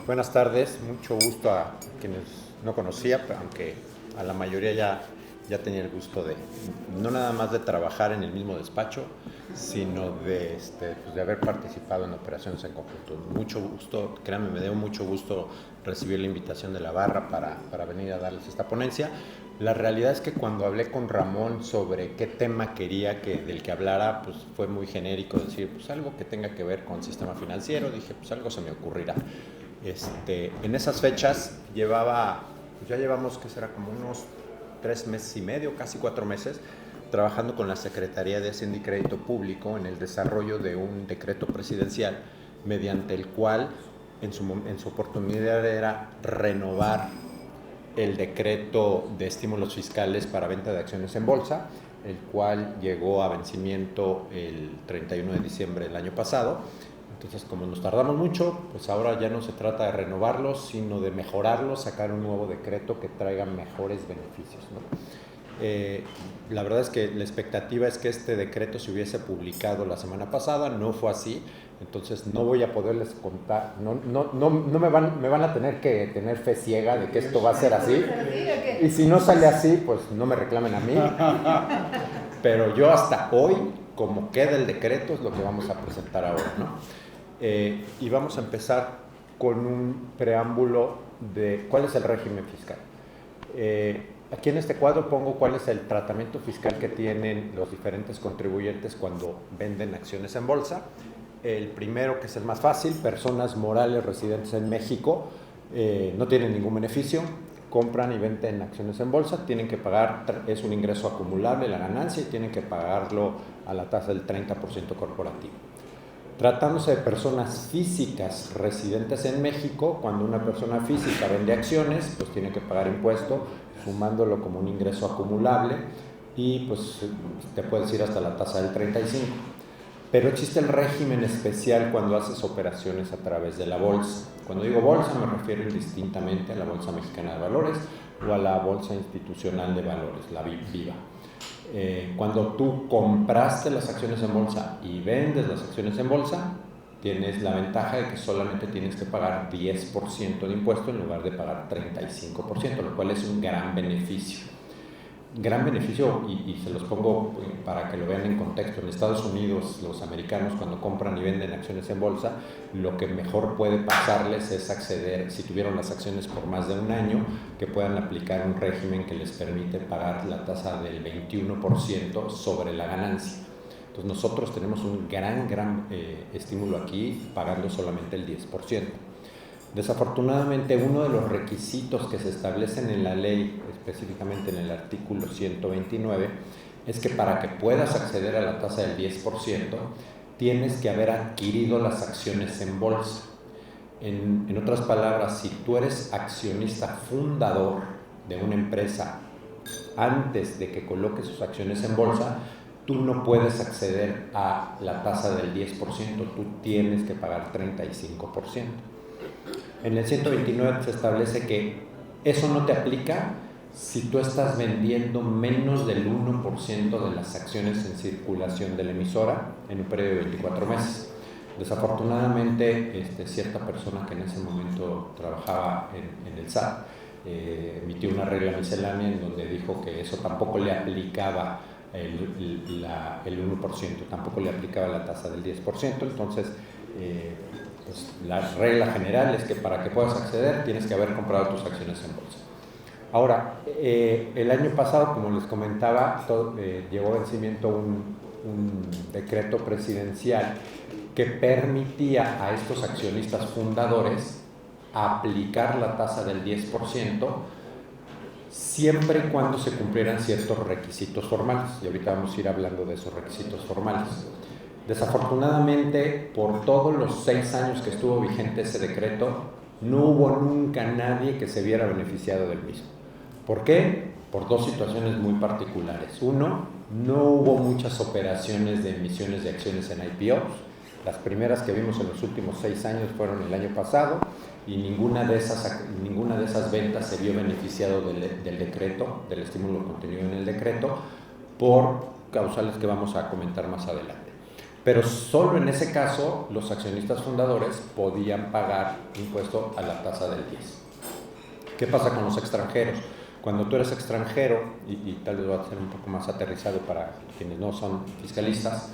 Buenas tardes, mucho gusto a quienes no conocía, aunque a la mayoría ya tenía el gusto de, no nada más de trabajar en el mismo despacho, sino de haber participado en operaciones en conjunto. Mucho gusto, créanme, me dio mucho gusto recibir la invitación de la barra para venir a darles esta ponencia. La realidad es que cuando hablé con Ramón sobre qué tema quería del que hablara, pues fue muy genérico decir, pues algo que tenga que ver con el sistema financiero. Dije, pues algo se me ocurrirá. En esas fechas ya llevamos, que será como unos 3 meses y medio, casi 4 meses, trabajando con la Secretaría de Hacienda y Crédito Público en el desarrollo de un decreto presidencial mediante el cual en su oportunidad era renovar el decreto de estímulos fiscales para venta de acciones en bolsa, el cual llegó a vencimiento el 31 de diciembre del año pasado. Entonces, como nos tardamos mucho, pues ahora ya no se trata de renovarlos, sino de mejorarlos, sacar un nuevo decreto que traiga mejores beneficios, ¿no? La verdad es que la expectativa es que este decreto se hubiese publicado la semana pasada, no fue así, entonces no voy a poderles contar, no me van a tener que tener fe ciega de que esto va a ser así, y si no sale así, pues no me reclamen a mí, pero yo hasta hoy, como queda el decreto, es lo que vamos a presentar ahora, ¿no? Y vamos a empezar con un preámbulo de cuál es el régimen fiscal. Aquí en este cuadro pongo cuál es el tratamiento fiscal que tienen los diferentes contribuyentes cuando venden acciones en bolsa. El primero, que es el más fácil, personas morales residentes en México, no tienen ningún beneficio, compran y venden acciones en bolsa, tienen que pagar, es un ingreso acumulable la ganancia y tienen que pagarlo a la tasa del 30% corporativo. Tratándose de personas físicas residentes en México, cuando una persona física vende acciones, pues tiene que pagar impuesto, sumándolo como un ingreso acumulable y pues te puedes ir hasta la tasa del 35%. Pero existe el régimen especial cuando haces operaciones a través de la bolsa. Cuando digo bolsa me refiero indistintamente a la Bolsa Mexicana de Valores o a la Bolsa Institucional de Valores, la BIVA. Cuando tú compraste las acciones en bolsa y vendes las acciones en bolsa, tienes la ventaja de que solamente tienes que pagar 10% de impuesto en lugar de pagar 35%, lo cual es un gran beneficio. Gran beneficio, y se los pongo para que lo vean en contexto. En Estados Unidos, los americanos, cuando compran y venden acciones en bolsa, lo que mejor puede pasarles es acceder, si tuvieron las acciones por más de un año, que puedan aplicar un régimen que les permite pagar la tasa del 21% sobre la ganancia. Entonces nosotros tenemos un gran estímulo aquí, pagando solamente el 10%. Desafortunadamente, uno de los requisitos que se establecen en la ley, específicamente en el artículo 129, es que para que puedas acceder a la tasa del 10%, tienes que haber adquirido las acciones en bolsa. En otras palabras, si tú eres accionista fundador de una empresa antes de que coloque sus acciones en bolsa, tú no puedes acceder a la tasa del 10%, tú tienes que pagar 35%. En el 129 se establece que eso no te aplica si tú estás vendiendo menos del 1% de las acciones en circulación de la emisora en un periodo de 24 meses. Desafortunadamente, cierta persona que en ese momento trabajaba en el SAT emitió una regla miscelánea en donde dijo que eso tampoco le aplicaba el 1%, tampoco le aplicaba la tasa del 10%, entonces pues la regla general es que para que puedas acceder tienes que haber comprado tus acciones en bolsa. Ahora, el año pasado, como les comentaba, llegó a vencimiento un decreto presidencial que permitía a estos accionistas fundadores aplicar la tasa del 10% siempre y cuando se cumplieran ciertos requisitos formales, y ahorita vamos a ir hablando de esos requisitos formales. Desafortunadamente, por todos los 6 años que estuvo vigente ese decreto, no hubo nunca nadie que se viera beneficiado del mismo. ¿Por qué? Por dos situaciones muy particulares. Uno, no hubo muchas operaciones de emisiones de acciones en IPOs. Las primeras que vimos en los últimos 6 años fueron el año pasado y ninguna de esas ventas se vio beneficiado del decreto, del estímulo contenido en el decreto, por causales que vamos a comentar más adelante. Pero solo en ese caso los accionistas fundadores podían pagar impuesto a la tasa del 10. ¿Qué pasa con los extranjeros? Cuando tú eres extranjero, y tal vez va a ser un poco más aterrizado para quienes no son fiscalistas,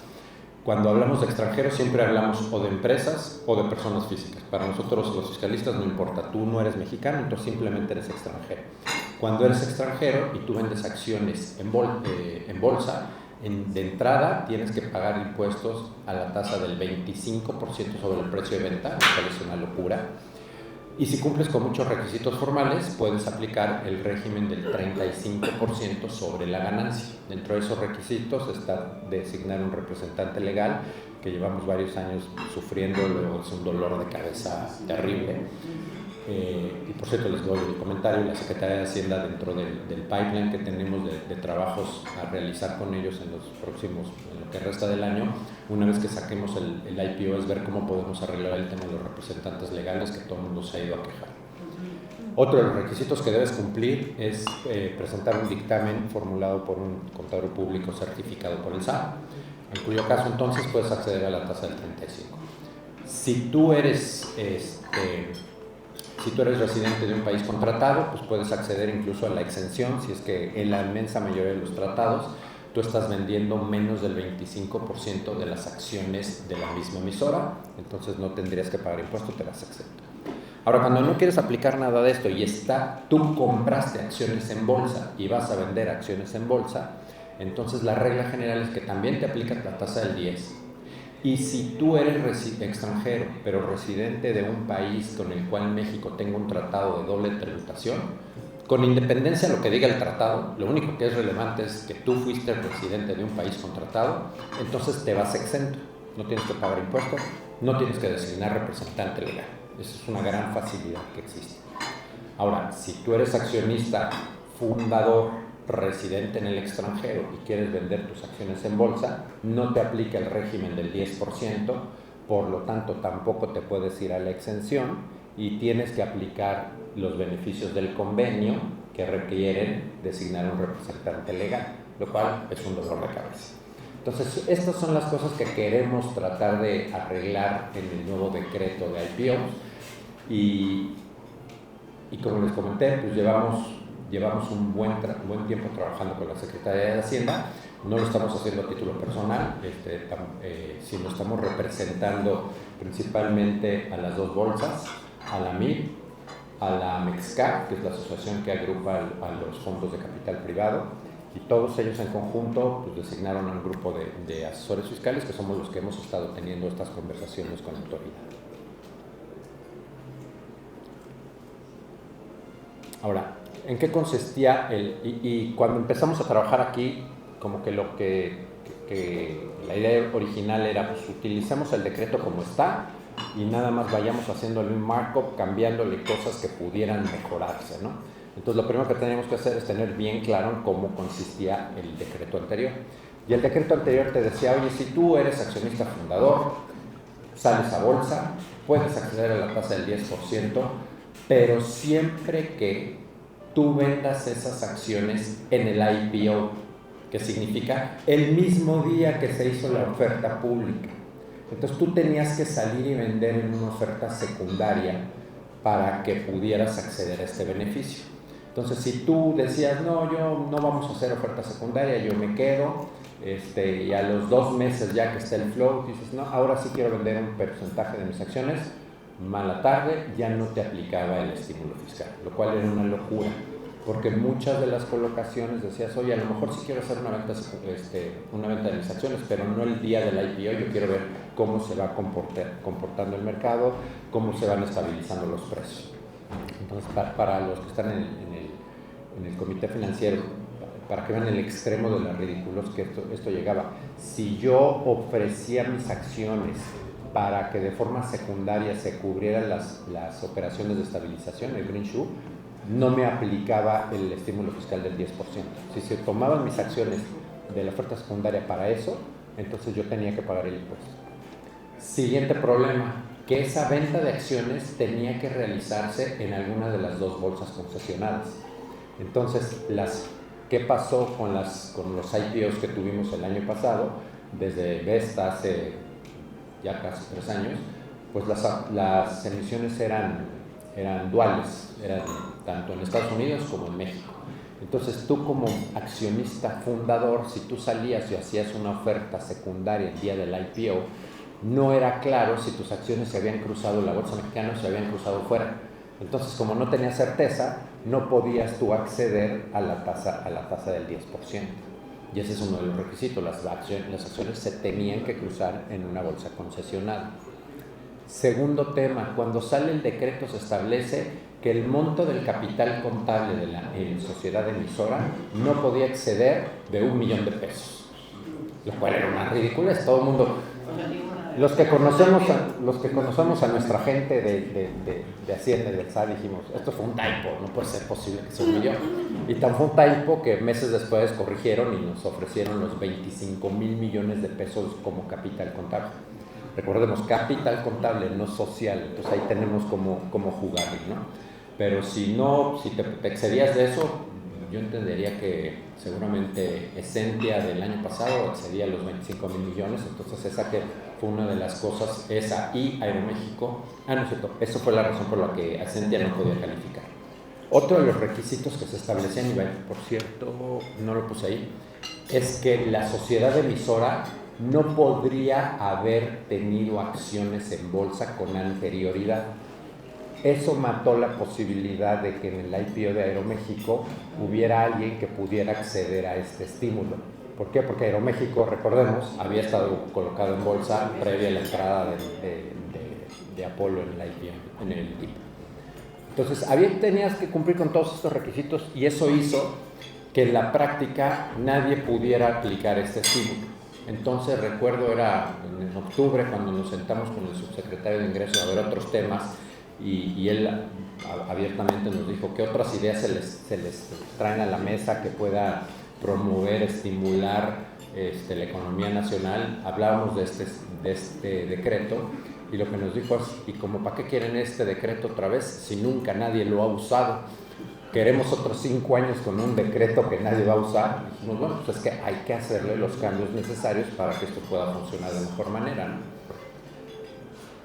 cuando hablamos de extranjeros siempre hablamos o de empresas o de personas físicas. Para nosotros los fiscalistas no importa, tú no eres mexicano, entonces simplemente eres extranjero. Cuando eres extranjero y tú vendes acciones en bolsa, de entrada tienes que pagar impuestos a la tasa del 25% sobre el precio de venta, lo cual es una locura. Y si cumples con muchos requisitos formales, puedes aplicar el régimen del 35% sobre la ganancia. Dentro de esos requisitos está designar un representante legal, que llevamos varios años sufriendo, luego es un dolor de cabeza terrible. Y por cierto, les doy el comentario, la Secretaría de Hacienda, dentro del pipeline que tenemos de trabajos a realizar con ellos en lo que resta del año, una vez que saquemos el IPO, es ver cómo podemos arreglar el tema de los representantes legales, que todo el mundo se ha ido a quejar. Otro de los requisitos que debes cumplir es presentar un dictamen formulado por un contador público certificado por el SAT, en cuyo caso entonces puedes acceder a la tasa del 35%. Si tú eres residente de un país contratado, pues puedes acceder incluso a la exención, si es que en la inmensa mayoría de los tratados tú estás vendiendo menos del 25% de las acciones de la misma emisora, entonces no tendrías que pagar impuestos, te las exento. Ahora, cuando no quieres aplicar nada de esto y tú compraste acciones en bolsa y vas a vender acciones en bolsa, entonces la regla general es que también te aplica la tasa del 10%. Y si tú eres extranjero, pero residente de un país con el cual México tenga un tratado de doble tributación, con independencia de lo que diga el tratado, lo único que es relevante es que tú fuiste residente de un país contratado, entonces te vas exento. No tienes que pagar impuestos, no tienes que designar representante legal. Esa es una gran facilidad que existe. Ahora, si tú eres accionista fundador, residente en el extranjero y quieres vender tus acciones en bolsa, no te aplica el régimen del 10%, por lo tanto tampoco te puedes ir a la exención y tienes que aplicar los beneficios del convenio que requieren designar un representante legal, lo cual es un dolor de cabeza. Entonces, estas son las cosas que queremos tratar de arreglar en el nuevo decreto de IPOs y como les comenté, pues llevamos un buen tiempo trabajando con la Secretaría de Hacienda. No lo estamos haciendo a título personal, sino estamos representando principalmente a las dos bolsas, a la MIB, a la MEXCA, que es la asociación que agrupa a los fondos de capital privado, y todos ellos en conjunto pues, designaron a un grupo de asesores fiscales, que somos los que hemos estado teniendo estas conversaciones con la autoridad. Ahora, ¿en qué consistía y cuando empezamos a trabajar aquí, como que la idea original era, pues utilicemos el decreto como está y nada más vayamos haciéndole un markup, cambiándole cosas que pudieran mejorarse, ¿no? Entonces lo primero que teníamos que hacer es tener bien claro en cómo consistía el decreto anterior. Y el decreto anterior te decía, oye, si tú eres accionista fundador, sales a bolsa, puedes acceder a la tasa del 10%, pero siempre que tú vendas esas acciones en el IPO, que significa el mismo día que se hizo la oferta pública. Entonces tú tenías que salir y vender en una oferta secundaria para que pudieras acceder a este beneficio. Entonces si tú decías, no, yo no vamos a hacer oferta secundaria, yo me quedo, y a los 2 meses ya que está el flow, dices, no, ahora sí quiero vender un porcentaje de mis acciones, mala tarde, ya no te aplicaba el estímulo fiscal, lo cual era una locura, porque muchas de las colocaciones decías, oye, a lo mejor sí quiero hacer una venta de mis acciones, pero no el día del IPO, yo quiero ver cómo se va comportando el mercado, cómo se van estabilizando los precios. Entonces, para los que están en el comité financiero, para que vean el extremo de la ridiculez que esto llegaba, si yo ofrecía mis acciones para que de forma secundaria se cubrieran las operaciones de estabilización, el green shoe, no me aplicaba el estímulo fiscal del 10%. Si se tomaban mis acciones de la oferta secundaria para eso, entonces yo tenía que pagar el impuesto. Siguiente problema, que esa venta de acciones tenía que realizarse en alguna de las 2 bolsas concesionadas. Entonces, ¿qué pasó con los IPOs que tuvimos el año pasado? desde Vesta hace ya casi 3 años, pues las emisiones eran duales, eran tanto en Estados Unidos como en México. Entonces tú como accionista fundador, si tú salías y hacías una oferta secundaria el día del IPO, no era claro si tus acciones se habían cruzado en la bolsa mexicana o se habían cruzado fuera. Entonces, como no tenías certeza, no podías tú acceder a la tasa del 10%. Y ese es uno de los requisitos, las acciones se tenían que cruzar en una bolsa concesionada. Segundo tema, cuando sale el decreto se establece que el monto del capital contable de la sociedad emisora no podía exceder de $1 millón, lo cual era una ridiculez. Todo el mundo, los que conocemos a nuestra gente de Hacienda y del SAT, dijimos, esto fue un typo, no puede ser posible que sea $1 millón. Y tan fue un typo que meses después corrigieron y nos ofrecieron los 25,000 millones de pesos como capital contable. Recordemos, capital contable, no social, entonces ahí tenemos cómo jugarlo, ¿no? Pero si te excedías de eso, yo entendería que seguramente Esentia del año pasado excedía los 25,000 millones, entonces esa que fue una de las cosas, esa y Aeroméxico, no es cierto, eso fue la razón por la que Esentia no podía calificar. Otro de los requisitos que se establecían, y por cierto, no lo puse ahí, es que la sociedad emisora no podría haber tenido acciones en bolsa con anterioridad. Eso mató la posibilidad de que en el IPO de Aeroméxico hubiera alguien que pudiera acceder a este estímulo. ¿Por qué? Porque Aeroméxico, recordemos, había estado colocado en bolsa previa a la entrada de Apolo en el IPO, en el tipo. Entonces, tenías que cumplir con todos estos requisitos y eso hizo que en la práctica nadie pudiera aplicar este estímulo. Entonces recuerdo era en octubre cuando nos sentamos con el subsecretario de Ingresos a ver otros temas y él abiertamente nos dijo que otras ideas se les traen a la mesa que pueda promover, estimular la economía nacional. Hablábamos de este decreto y lo que nos dijo es, ¿y como para qué quieren este decreto otra vez si nunca nadie lo ha usado? Queremos otros 5 años con un decreto que nadie va a usar. Y dijimos, bueno, pues es que hay que hacerle los cambios necesarios para que esto pueda funcionar de mejor manera, ¿no?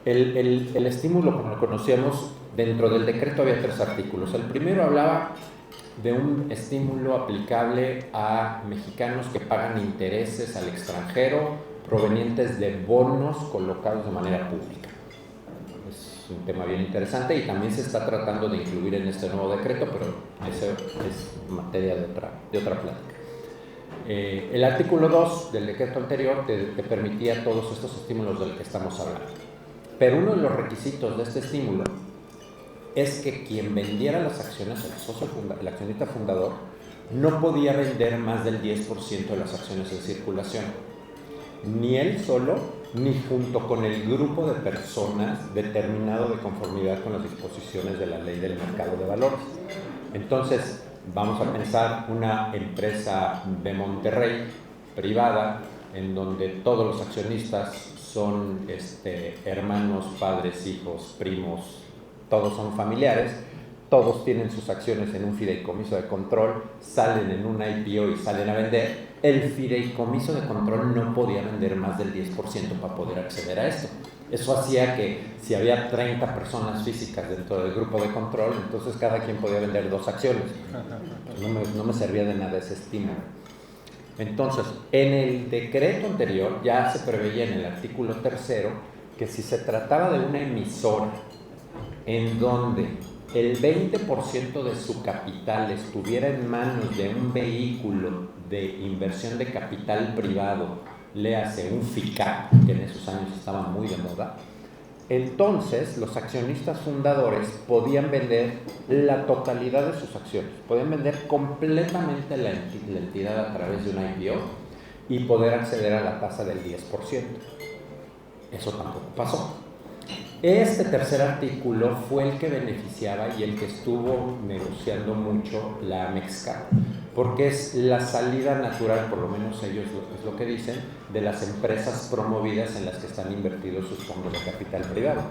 El estímulo, como lo conocíamos, dentro del decreto había 3 artículos. El primero hablaba de un estímulo aplicable a mexicanos que pagan intereses al extranjero provenientes de bonos colocados de manera pública. Un tema bien interesante y también se está tratando de incluir en este nuevo decreto, pero eso es materia de otra plática. El artículo 2 del decreto anterior te permitía todos estos estímulos del que estamos hablando. Pero uno de los requisitos de este estímulo es que quien vendiera las acciones, el accionista fundador, no podía vender más del 10% de las acciones en circulación. Ni él solo, ni junto con el grupo de personas determinado de conformidad con las disposiciones de la ley del mercado de valores. Entonces, vamos a pensar una empresa de Monterrey, privada, en donde todos los accionistas son hermanos, padres, hijos, primos, todos son familiares, todos tienen sus acciones en un fideicomiso de control, salen en un IPO y salen a vender. El fideicomiso de control no podía vender más del 10% para poder acceder a esto. Eso hacía que si había 30 personas físicas dentro del grupo de control, entonces cada quien podía vender 2 acciones. No me servía de nada ese estímulo. Entonces, en el decreto anterior ya se preveía en el artículo 3 que si se trataba de una emisora en donde el 20% de su capital estuviera en manos de un vehículo de inversión de capital privado, léase un FICAP, que en esos años estaba muy de moda, entonces los accionistas fundadores podían vender la totalidad de sus acciones, podían vender completamente la entidad a través de un IPO y poder acceder a la tasa del 10%. Eso tampoco pasó. Este tercer artículo fue el que beneficiaba y el que estuvo negociando mucho la Mexcap, porque es la salida natural, por lo menos ellos es lo que dicen, de las empresas promovidas en las que están invertidos sus fondos de capital privado.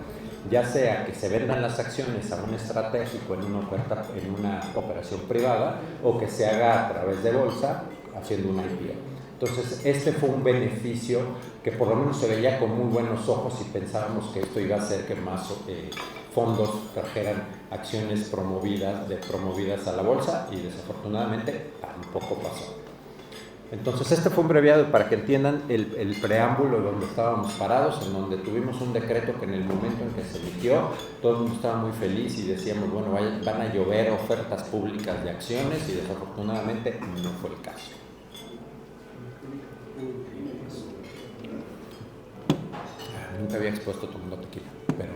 Ya sea que se vendan las acciones a un estratégico en una operación privada o que se haga a través de bolsa haciendo un IPO. Entonces, este fue un beneficio que por lo menos se veía con muy buenos ojos y pensábamos que esto iba a hacer que más fondos trajeran acciones promovidas a la bolsa, y desafortunadamente tampoco pasó. Entonces, este fue un breviario para que entiendan el preámbulo donde estábamos parados, en donde tuvimos un decreto que en el momento en que se emitió, todo el mundo estaba muy feliz y decíamos, bueno, van a llover ofertas públicas de acciones, y desafortunadamente no fue el caso. Nunca había expuesto tomando tequila, pero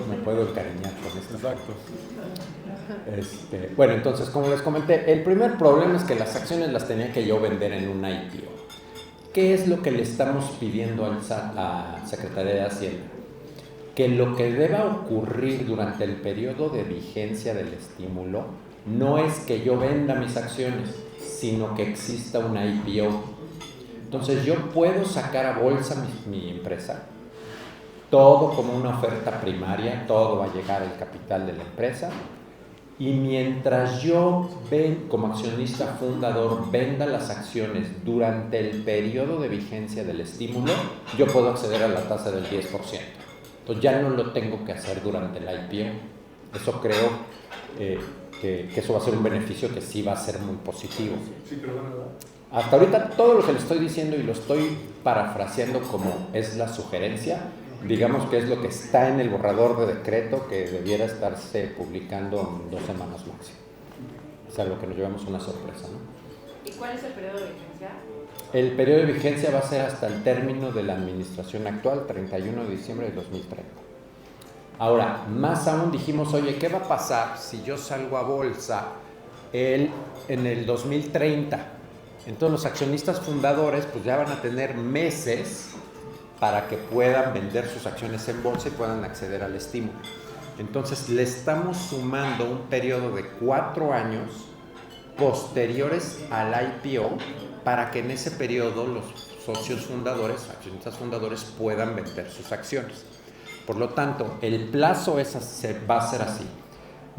me puedo encariñar con esto. Exacto. Bueno, entonces, como les comenté, el primer problema es que las acciones las tenía que yo vender en un IPO. ¿Qué es lo que le estamos pidiendo al SAT, a Secretaría de Hacienda? Que lo que deba ocurrir durante el periodo de vigencia del estímulo no es que yo venda mis acciones, sino que exista una IPO. Entonces yo puedo sacar a bolsa mi empresa, todo como una oferta primaria, todo va a llegar al capital de la empresa, y mientras yo como accionista fundador venda las acciones durante el periodo de vigencia del estímulo, yo puedo acceder a la tasa del 10%. Entonces ya no lo tengo que hacer durante el IPO. Eso creo que eso va a ser un beneficio que sí va a ser muy positivo. Sí, pero bueno, hasta ahorita todo lo que le estoy diciendo y lo estoy parafraseando como es la sugerencia, digamos que es lo que está en el borrador de decreto que debiera estarse publicando en 2 semanas máximo. Es algo que nos llevamos una sorpresa, ¿no? ¿Y cuál es el periodo de vigencia? El periodo de vigencia va a ser hasta el término de la administración actual, 31 de diciembre de 2030. Ahora, más aún dijimos, oye, ¿qué va a pasar si yo salgo a bolsa en el 2030? Entonces los accionistas fundadores pues ya van a tener meses para que puedan vender sus acciones en bolsa y puedan acceder al estímulo. Entonces le estamos sumando un periodo de 4 años posteriores al IPO para que en ese periodo los socios fundadores, accionistas fundadores, puedan vender sus acciones. Por lo tanto, el plazo va a ser así.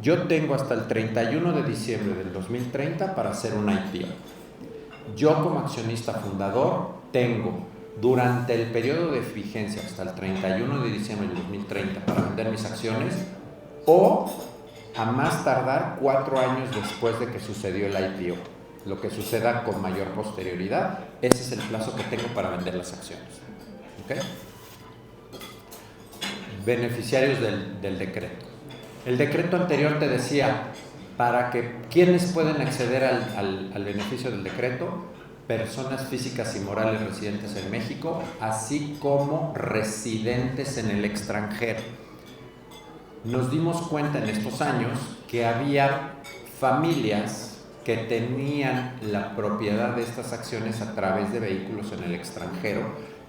Yo tengo hasta el 31 de diciembre del 2030 para hacer un IPO. Yo como accionista fundador tengo durante el periodo de vigencia hasta el 31 de diciembre del 2030 para vender mis acciones, o a más tardar 4 años después de que sucedió el IPO. Lo que suceda con mayor posterioridad, ese es el plazo que tengo para vender las acciones. ¿Okay? Beneficiarios del decreto. El decreto anterior te decía, ¿quiénes pueden acceder al beneficio del decreto? Personas físicas y morales residentes en México, así como residentes en el extranjero. Nos dimos cuenta en estos años que había familias que tenían la propiedad de estas acciones a través de vehículos en el extranjero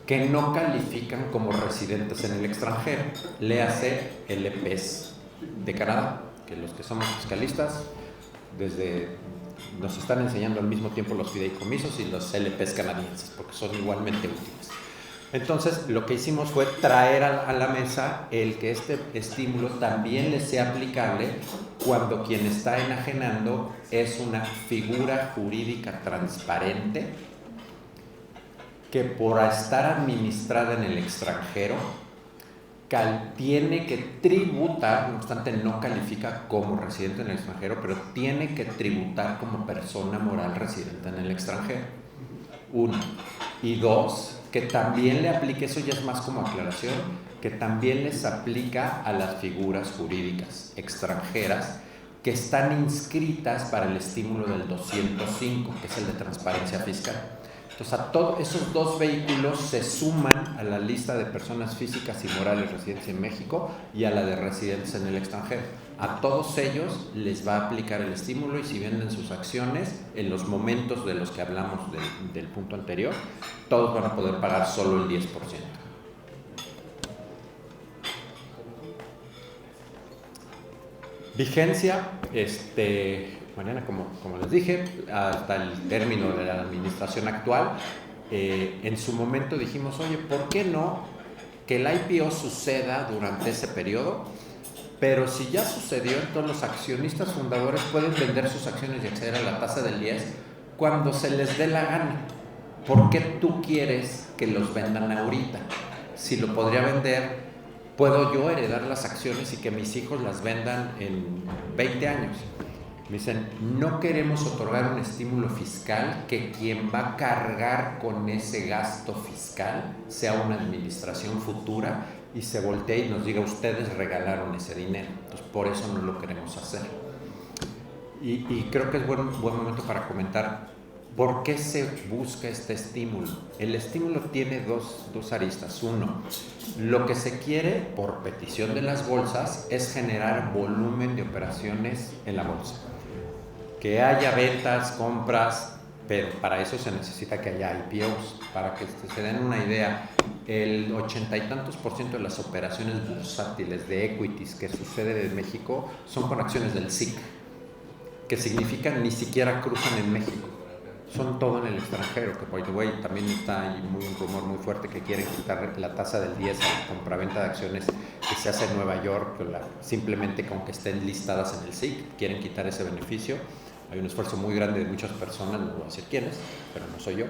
que no califican como residentes en el extranjero. Léase LPs de Canadá, que los que somos fiscalistas nos están enseñando al mismo tiempo los fideicomisos y los LPs canadienses, porque son igualmente útiles. Entonces, lo que hicimos fue traer a la mesa el que este estímulo también le sea aplicable cuando quien está enajenando es una figura jurídica transparente que por estar administrada en el extranjero tiene que tributar, no obstante no califica como residente en el extranjero, pero tiene que tributar como persona moral residente en el extranjero. 1. Y 2, que también le aplique, eso ya es más como aclaración, que también les aplica a las figuras jurídicas extranjeras que están inscritas para el estímulo del 205, que es el de transparencia fiscal. Entonces, a todos esos 2 vehículos se suman a la lista de personas físicas y morales residentes en México y a la de residentes en el extranjero. A todos ellos les va a aplicar el estímulo, y si venden sus acciones en los momentos de los que hablamos del punto anterior, todos van a poder pagar solo el 10%. Vigencia, mañana, como les dije, hasta el término de la administración actual. En su momento dijimos, oye, ¿por qué no que el IPO suceda durante ese periodo? Pero si ya sucedió, entonces los accionistas fundadores pueden vender sus acciones y acceder a la tasa del 10, cuando se les dé la gana. ¿Por qué tú quieres que los vendan ahorita? Si lo podría vender, puedo yo heredar las acciones y que mis hijos las vendan en 20 años. Me dicen, no queremos otorgar un estímulo fiscal que quien va a cargar con ese gasto fiscal sea una administración futura y se voltee y nos diga, ustedes regalaron ese dinero. Entonces, por eso no lo queremos hacer. Y creo que es buen momento para comentar por qué se busca este estímulo. El estímulo tiene dos aristas. Uno, lo que se quiere por petición de las bolsas es generar volumen de operaciones en la bolsa. Que haya ventas, compras, pero para eso se necesita que haya IPOs. Para que se den una idea, el 80 y tantos % de las operaciones bursátiles de equities que suceden en México son con acciones del SIC, que significan ni siquiera cruzan en México. Son todo en el extranjero, que by the way también está ahí un rumor muy fuerte que quieren quitar la tasa del 10 a la compraventa de acciones que se hace en Nueva York, simplemente con que estén listadas en el SIC, quieren quitar ese beneficio. Hay un esfuerzo muy grande de muchas personas, no voy a decir quiénes, pero no soy yo,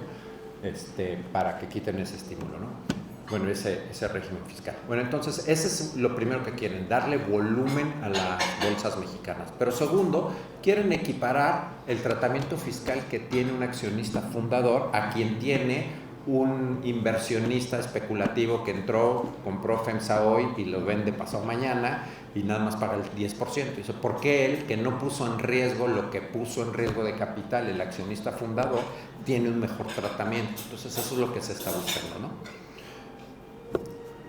para que quiten ese estímulo, ¿no? Bueno, ese régimen fiscal. Bueno, entonces, ese es lo primero que quieren, darle volumen a las bolsas mexicanas. Pero segundo, quieren equiparar el tratamiento fiscal que tiene un accionista fundador a quien tiene un inversionista especulativo que entró, compró FEMSA hoy y lo vende pasado mañana y nada más paga el 10%. Dice, ¿por qué él, que no puso en riesgo lo que puso en riesgo de capital el accionista fundador, tiene un mejor tratamiento? Entonces, eso es lo que se está buscando, ¿no?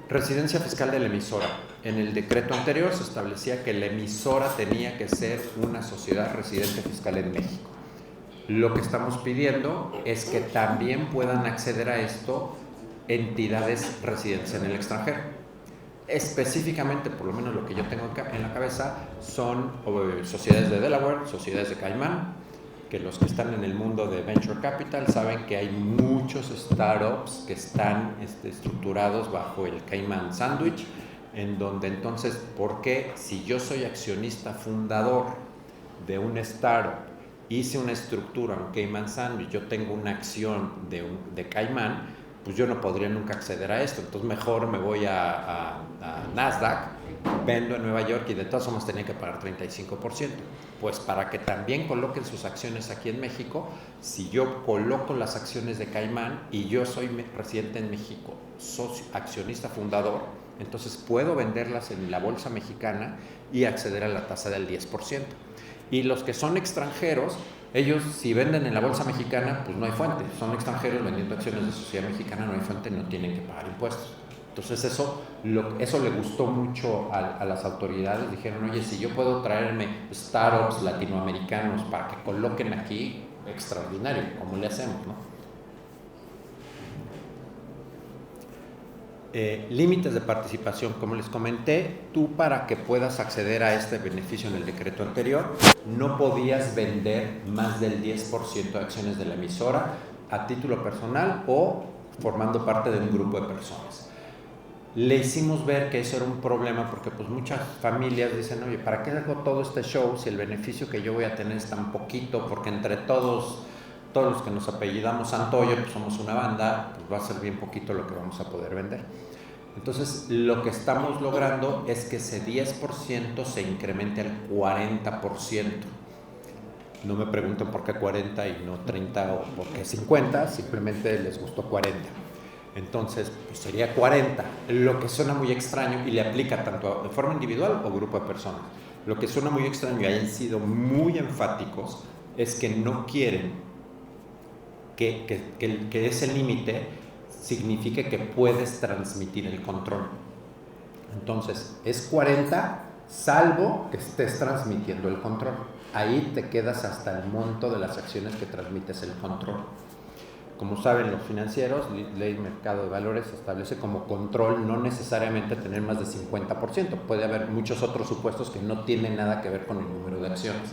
Residencia fiscal de la emisora. En el decreto anterior se establecía que la emisora tenía que ser una sociedad residente fiscal en México. Lo que estamos pidiendo es que también puedan acceder a esto entidades residentes en el extranjero. Específicamente, por lo menos lo que yo tengo en la cabeza, son sociedades de Delaware, sociedades de Caimán, que los que están en el mundo de Venture Capital saben que hay muchos startups que están estructurados bajo el Cayman Sandwich, en donde entonces, ¿por qué si yo soy accionista fundador de un startup, hice una estructura en Cayman Sandwich, yo tengo una acción de Cayman, pues yo no podría nunca acceder a esto? Entonces mejor me voy a Nasdaq, vendo en Nueva York y de todas formas tenía que pagar 35%. Pues para que también coloquen sus acciones aquí en México, si yo coloco las acciones de Caimán y yo soy residente en México, socio, accionista fundador, entonces puedo venderlas en la bolsa mexicana y acceder a la tasa del 10%. Y los que son extranjeros, ellos si venden en la bolsa mexicana, pues no hay fuente. Son extranjeros vendiendo acciones de sociedad mexicana, no hay fuente, no tienen que pagar impuestos. Entonces eso le gustó mucho a las autoridades. Dijeron, oye, si yo puedo traerme startups latinoamericanos para que coloquen aquí, extraordinario, ¿cómo le hacemos, no? Límites de participación, como les comenté, tú para que puedas acceder a este beneficio en el decreto anterior, no podías vender más del 10% de acciones de la emisora a título personal o formando parte de un grupo de personas. Le hicimos ver que eso era un problema porque pues muchas familias dicen, oye, ¿para qué hago todo este show si el beneficio que yo voy a tener es tan poquito? Porque entre todos los que nos apellidamos Santoyo, pues somos una banda, pues va a ser bien poquito lo que vamos a poder vender. Entonces, lo que estamos logrando es que ese 10% se incremente al 40%. No me pregunten por qué 40 y no 30 o por qué 50, simplemente les gustó 40. Entonces, pues sería 40, lo que suena muy extraño y le aplica tanto de forma individual o grupo de personas. Lo que suena muy extraño y hayan sido muy enfáticos es que no quieren que ese límite signifique que puedes transmitir el control. Entonces, es 40 salvo que estés transmitiendo el control. Ahí te quedas hasta el monto de las acciones que transmites el control. Como saben los financieros, Ley Mercado de Valores establece como control no necesariamente tener más de 50%. Puede haber muchos otros supuestos que no tienen nada que ver con el número de acciones.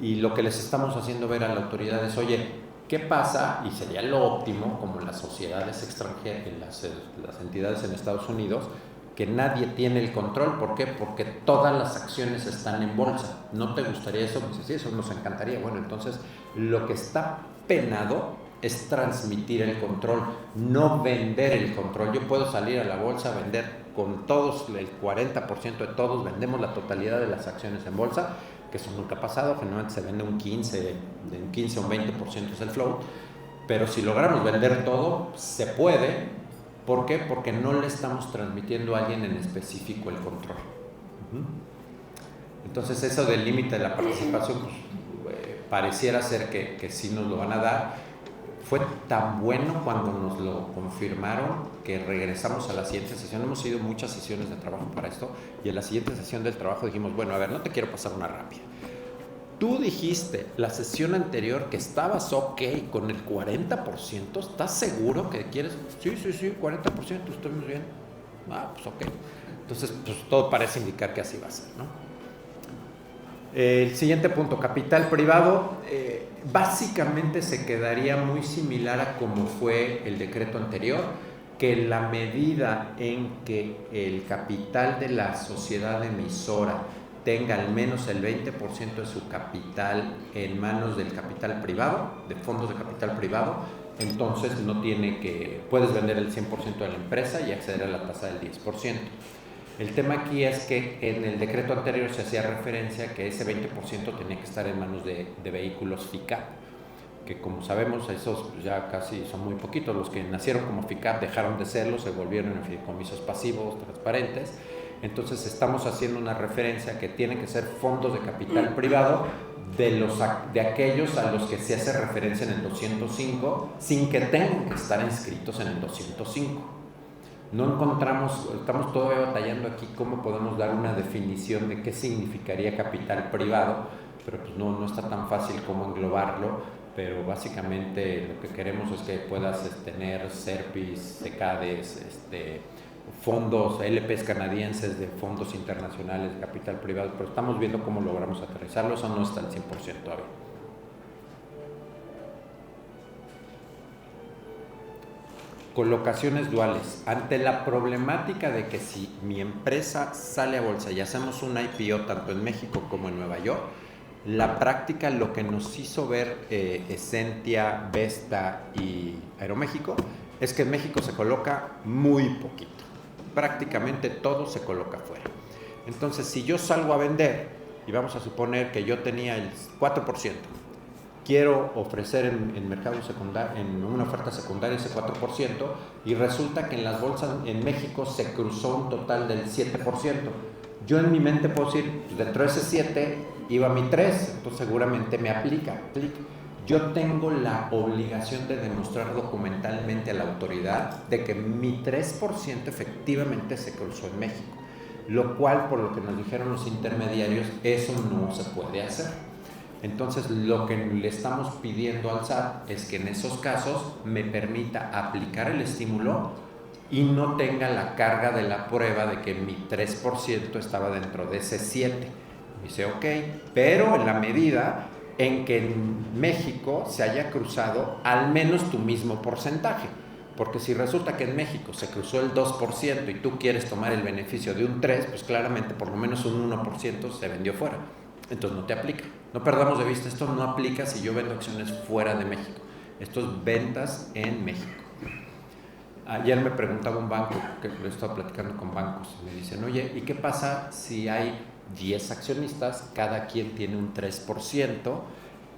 Y lo que les estamos haciendo ver a la autoridad es, oye, ¿qué pasa? Y sería lo óptimo, como las sociedades extranjeras, las entidades en Estados Unidos, que nadie tiene el control. ¿Por qué? Porque todas las acciones están en bolsa. ¿No te gustaría eso? Pues sí, eso nos encantaría. Bueno, entonces lo que está penado es transmitir el control, no vender el control. Yo puedo salir a la bolsa a vender con todos, el 40% de todos vendemos la totalidad de las acciones en bolsa, que eso nunca ha pasado, generalmente se vende un 15 o un 20% es el float, pero si logramos vender todo, se puede. ¿Por qué? Porque no le estamos transmitiendo a alguien en específico el control. Entonces eso del límite de la participación, pues, pareciera ser que sí nos lo van a dar. Fue tan bueno cuando nos lo confirmaron que regresamos a la siguiente sesión. Hemos ido muchas sesiones de trabajo para esto, y en la siguiente sesión del trabajo dijimos, bueno, a ver, no te quiero pasar una rápida. Tú dijiste la sesión anterior que estabas ok con el 40%, ¿estás seguro que quieres? Sí, 40%, estoy muy bien. Pues ok. Entonces, pues todo parece indicar que así va a ser, ¿no? El siguiente punto, capital privado, básicamente se quedaría muy similar a como fue el decreto anterior, que en la medida en que el capital de la sociedad emisora tenga al menos el 20% de su capital en manos del capital privado, de fondos de capital privado, entonces puedes vender el 100% de la empresa y acceder a la tasa del 10%. El tema aquí es que en el decreto anterior se hacía referencia que ese 20% tenía que estar en manos de vehículos FICAP, que como sabemos esos ya casi son muy poquitos. Los que nacieron como FICAP dejaron de serlo, se volvieron en fideicomisos pasivos, transparentes. Entonces estamos haciendo una referencia que tienen que ser fondos de capital privado de aquellos a los que se hace referencia en el 205 sin que tengan que estar inscritos en el 205. No encontramos, estamos todavía batallando aquí cómo podemos dar una definición de qué significaría capital privado, pero pues no está tan fácil como englobarlo, pero básicamente lo que queremos es que puedas tener SERPIs, CECADES, fondos, LPs canadienses de fondos internacionales de capital privado, pero estamos viendo cómo logramos aterrizarlo. Eso no está al 100% todavía. Colocaciones duales. Ante la problemática de que si mi empresa sale a bolsa y hacemos un IPO tanto en México como en Nueva York, la práctica lo que nos hizo ver Esentia, Vesta y Aeroméxico es que en México se coloca muy poquito. Prácticamente todo se coloca fuera. Entonces, si yo salgo a vender, y vamos a suponer que yo tenía el 4%, quiero ofrecer en mercado secundario, en una oferta secundaria ese 4%, y resulta que en las bolsas en México se cruzó un total del 7%. Yo en mi mente puedo decir, pues dentro de ese 7 iba mi 3, entonces seguramente me aplica. Yo tengo la obligación de demostrar documentalmente a la autoridad de que mi 3% efectivamente se cruzó en México, lo cual, por lo que nos dijeron los intermediarios, eso no se puede hacer. Entonces, lo que le estamos pidiendo al SAT es que en esos casos me permita aplicar el estímulo y no tenga la carga de la prueba de que mi 3% estaba dentro de ese 7%. Dice, ok, pero en la medida en que en México se haya cruzado al menos tu mismo porcentaje. Porque si resulta que en México se cruzó el 2% y tú quieres tomar el beneficio de un 3%, pues claramente por lo menos un 1% se vendió fuera. Entonces no te aplica. No perdamos de vista, esto no aplica si yo vendo acciones fuera de México. Esto es ventas en México. Ayer me preguntaba un banco, que lo he estado platicando con bancos, me dicen, oye, ¿y qué pasa si hay 10 accionistas, cada quien tiene un 3%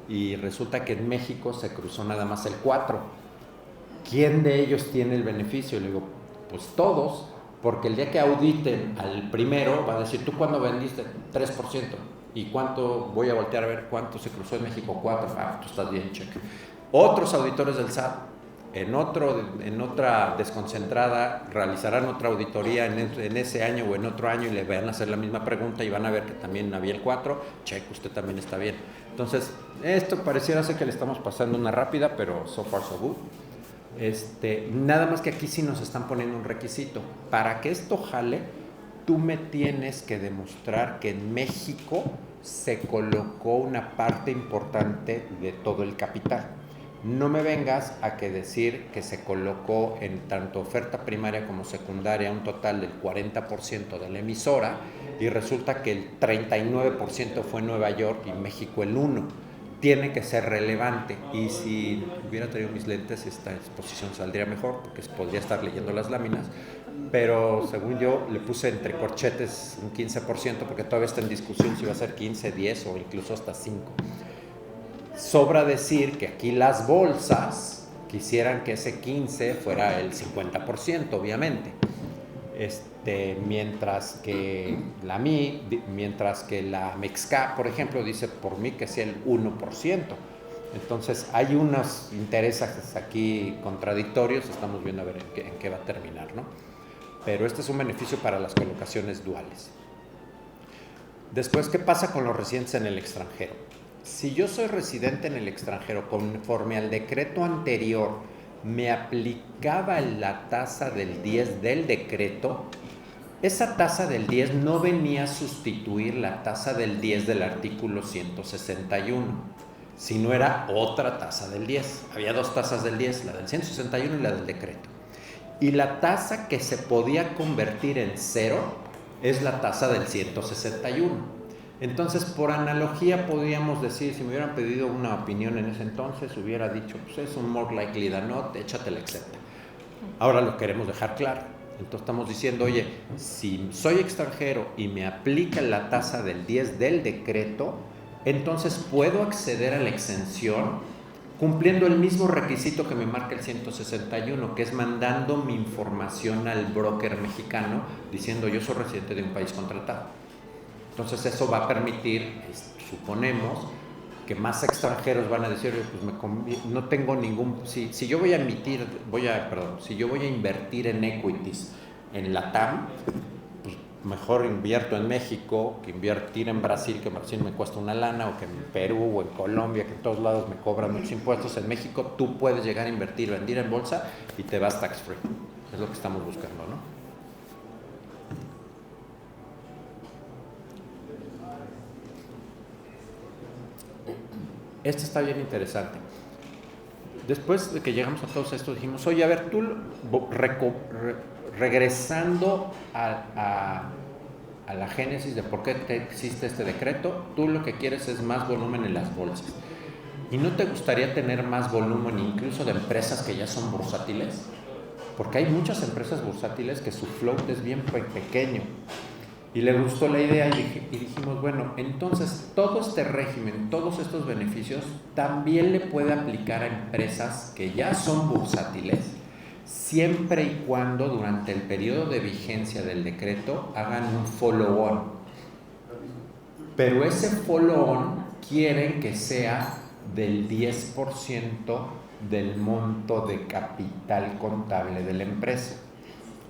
y resulta que en México se cruzó nada más el 4%? ¿Quién de ellos tiene el beneficio? Y le digo, pues todos, porque el día que auditen al primero va a decir, ¿tú cuándo vendiste? 3%. ¿Y cuánto? Voy a voltear a ver cuánto se cruzó en México, 4%. Tú estás bien, cheque. Otros auditores del SAT en otra desconcentrada realizarán otra auditoría en ese año o en otro año y le van a hacer la misma pregunta y van a ver que también había el 4, cheque, usted también está bien. Entonces, esto pareciera ser que le estamos pasando una rápida, pero so far so good. Nada más que aquí sí nos están poniendo un requisito. Para que esto jale, tú me tienes que demostrar que en México se colocó una parte importante de todo el capital. No me vengas a que decir que se colocó en tanto oferta primaria como secundaria un total del 40% de la emisora y resulta que el 39% fue Nueva York y México el 1%. Tiene que ser relevante, y si hubiera traído mis lentes esta exposición saldría mejor porque podría estar leyendo las láminas, pero según yo le puse entre corchetes un 15% porque todavía está en discusión si va a ser 15, 10 o incluso hasta 5. Sobra decir que aquí las bolsas quisieran que ese 15 fuera el 50%, obviamente. Mientras que la Mexcap, por ejemplo, dice por mí que sea el 1%. Entonces hay unos intereses aquí contradictorios, estamos viendo a ver en qué va a terminar, ¿no? Pero este es un beneficio para las colocaciones duales. Después, ¿qué pasa con los residentes en el extranjero? Si yo soy residente en el extranjero, conforme al decreto anterior, me aplicaba la tasa del 10 del decreto, esa tasa del 10 no venía a sustituir la tasa del 10 del artículo 161, sino era otra tasa del 10. Había dos tasas del 10, la del 161 y la del decreto. Y la tasa que se podía convertir en cero es la tasa del 161. Entonces, por analogía, podríamos decir, si me hubieran pedido una opinión en ese entonces, hubiera dicho, pues es un more likely than not, échate la excepta. Ahora lo queremos dejar claro. Entonces estamos diciendo, oye, si soy extranjero y me aplica la tasa del 10 del decreto, entonces puedo acceder a la exención cumpliendo el mismo requisito que me marca el 161, que es mandando mi información al broker mexicano diciendo yo soy residente de un país contratado. Entonces eso va a permitir, suponemos, que más extranjeros van a decir, pues no tengo ningún, si yo voy a invertir en equities en LATAM, pues mejor invierto en México que invertir en Brasil, que en Brasil me cuesta una lana, o que en Perú o en Colombia, que en todos lados me cobran muchos impuestos. En México tú puedes llegar a invertir, vender en bolsa y te vas tax free. Es lo que estamos buscando, ¿no? Este está bien interesante. Después de que llegamos a todos estos, dijimos, oye, a ver, tú regresando a la génesis de por qué existe este decreto, tú lo que quieres es más volumen en las bolsas. ¿Y no te gustaría tener más volumen incluso de empresas que ya son bursátiles? Porque hay muchas empresas bursátiles que su float es bien pequeño. Y le gustó la idea y dijimos, bueno, entonces todo este régimen, todos estos beneficios también le puede aplicar a empresas que ya son bursátiles, siempre y cuando durante el periodo de vigencia del decreto hagan un follow-on. Pero ese follow-on quieren que sea del 10% del monto de capital contable de la empresa.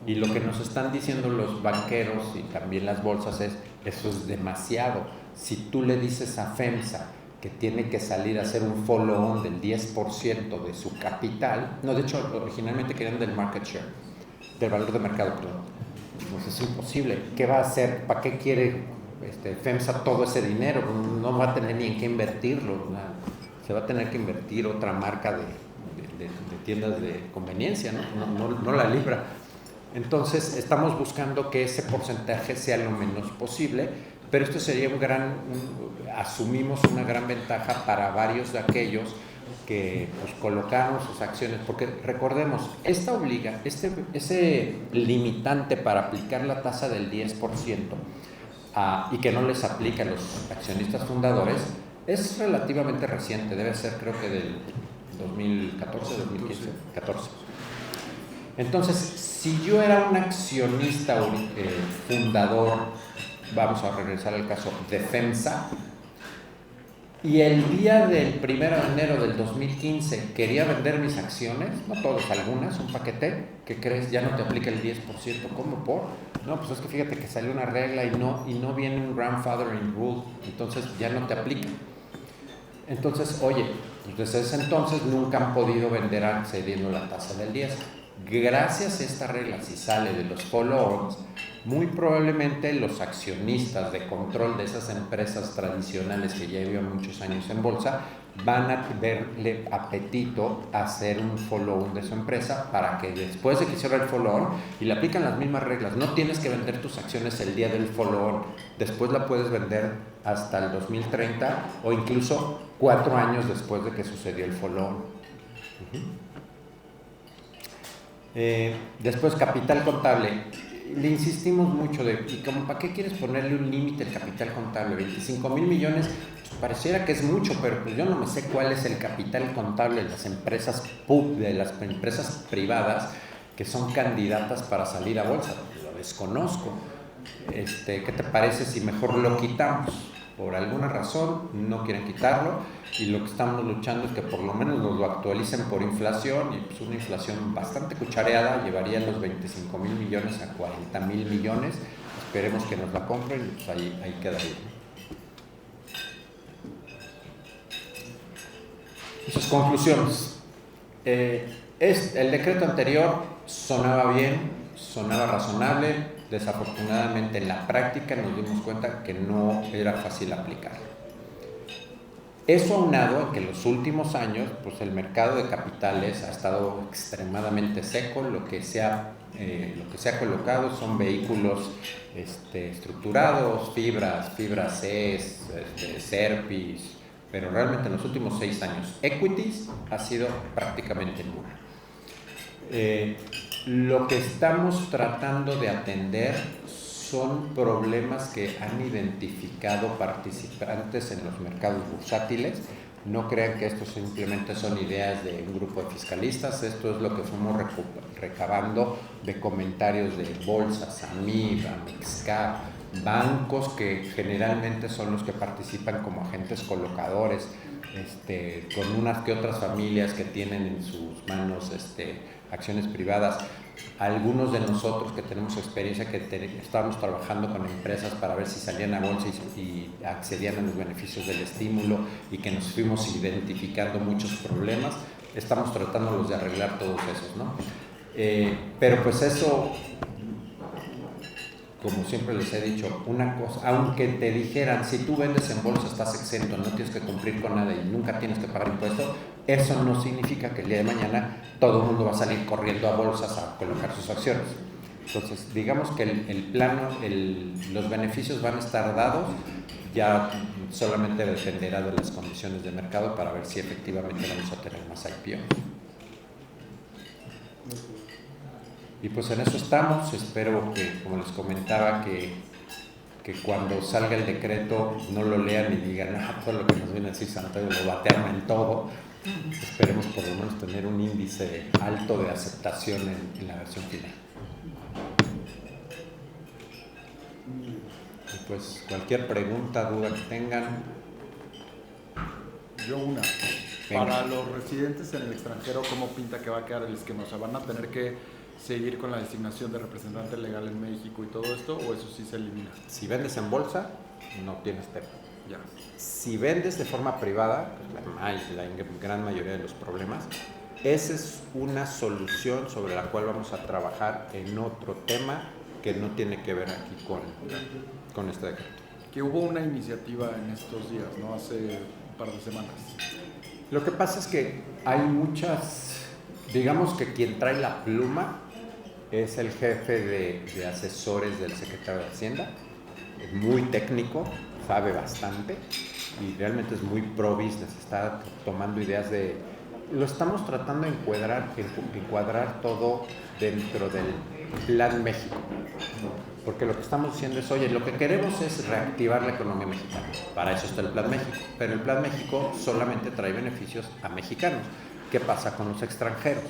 Y lo que nos están diciendo los banqueros y también las bolsas es, eso es demasiado. Si tú le dices a FEMSA que tiene que salir a hacer un follow-on del 10% de su capital, no, de hecho, originalmente querían del market share, del valor de mercado, perdón. Pues es imposible. ¿Qué va a hacer? ¿Para qué quiere FEMSA todo ese dinero? No va a tener ni en qué invertirlo. Se va a tener que invertir otra marca de tiendas de conveniencia, no la libra. Entonces estamos buscando que ese porcentaje sea lo menos posible, pero esto sería asumimos una gran ventaja para varios de aquellos que pues, colocaron sus acciones, porque recordemos, ese limitante para aplicar la tasa del 10% y que no les aplique a los accionistas fundadores es relativamente reciente, debe ser creo que del 2014, 2015, 14. Entonces, si yo era un accionista fundador, vamos a regresar al caso de FEMSA, y el día del 1 de enero del 2015 quería vender mis acciones, no todas, algunas, un paquete, ¿qué crees? Ya no te aplica el 10%. ¿Cómo por? No, pues es que fíjate que salió una regla y no viene un grandfathering rule, entonces ya no te aplica. Entonces, oye, pues desde ese entonces nunca han podido vender accediendo a la tasa del 10%. Gracias a esta regla, si sale de los follow-ons, muy probablemente los accionistas de control de esas empresas tradicionales que ya llevan muchos años en bolsa van a verle apetito a hacer un follow-on de su empresa para que después de que cierre el follow-on, y le aplican las mismas reglas, no tienes que vender tus acciones el día del follow-on, después la puedes vender hasta el 2030 o incluso 4 años después de que sucedió el follow-on. Después, capital contable. Le insistimos mucho y como ¿para qué quieres ponerle un límite al capital contable? 25,000 millones, pues pareciera que es mucho, pero pues yo no me sé cuál es el capital contable de las empresas de las empresas privadas que son candidatas para salir a bolsa. Lo desconozco. ¿Qué te parece si mejor lo quitamos? Por alguna razón no quieren quitarlo y lo que estamos luchando es que por lo menos nos lo actualicen por inflación, y pues una inflación bastante cuchareada llevaría los 25,000 millones a 40,000 millones. Esperemos que nos la compren y pues ahí quedaría. Sus conclusiones. El decreto anterior sonaba bien, sonaba razonable. Desafortunadamente en la práctica nos dimos cuenta que no era fácil aplicarlo. Eso aunado a que en los últimos años pues el mercado de capitales ha estado extremadamente seco. Lo que se ha colocado son vehículos estructurados, fibras CES, SERPIs, pero realmente en los últimos 6 años equities ha sido prácticamente nula. Lo que estamos tratando de atender son problemas que han identificado participantes en los mercados bursátiles. No crean que esto simplemente son ideas de un grupo de fiscalistas. Esto es lo que fuimos recabando de comentarios de bolsas, AMIB, AMEXCAP, bancos que generalmente son los que participan como agentes colocadores, con unas que otras familias que tienen en sus manos acciones privadas. Algunos de nosotros que tenemos experiencia, que estábamos trabajando con empresas para ver si salían a bolsa y accedían a los beneficios del estímulo, y que nos fuimos identificando muchos problemas, estamos tratándolos de arreglar todos esos, ¿no? Pero pues eso, como siempre les he dicho, una cosa, aunque te dijeran, si tú vendes en bolsa estás exento, no tienes que cumplir con nada y nunca tienes que pagar impuestos, eso no significa que el día de mañana todo el mundo va a salir corriendo a bolsas a colocar sus acciones. Entonces, digamos que los beneficios van a estar dados, ya solamente dependerá de las condiciones de mercado para ver si efectivamente vamos a tener más IPO. Y pues en eso estamos. Espero que, como les comentaba, que cuando salga el decreto no lo lean y digan, todo lo que nos viene a decir Santiago lo batean en todo. Esperemos por lo menos tener un índice alto de aceptación en la versión final. Y pues cualquier pregunta, duda que tengan. Yo una. Venga. Para los residentes en el extranjero, ¿cómo pinta que va a quedar el esquema? O sea, ¿van a tener que seguir con la designación de representante legal en México y todo esto, o eso sí se elimina? Si vendes en bolsa, no tienes tema. Ya. Si vendes de forma privada, la gran mayoría de los problemas, esa es una solución sobre la cual vamos a trabajar en otro tema que no tiene que ver aquí con este decreto. Que hubo una iniciativa en estos días, ¿no? Hace un par de semanas. Lo que pasa es que hay digamos que quien trae la pluma es el jefe de asesores del secretario de Hacienda. Es muy técnico, sabe bastante y realmente es muy pro business. Está tomando ideas lo estamos tratando de encuadrar todo dentro del Plan México. Porque lo que estamos diciendo es, oye, lo que queremos es reactivar la economía mexicana. Para eso está el Plan México. Pero el Plan México solamente trae beneficios a mexicanos. ¿Qué pasa con los extranjeros?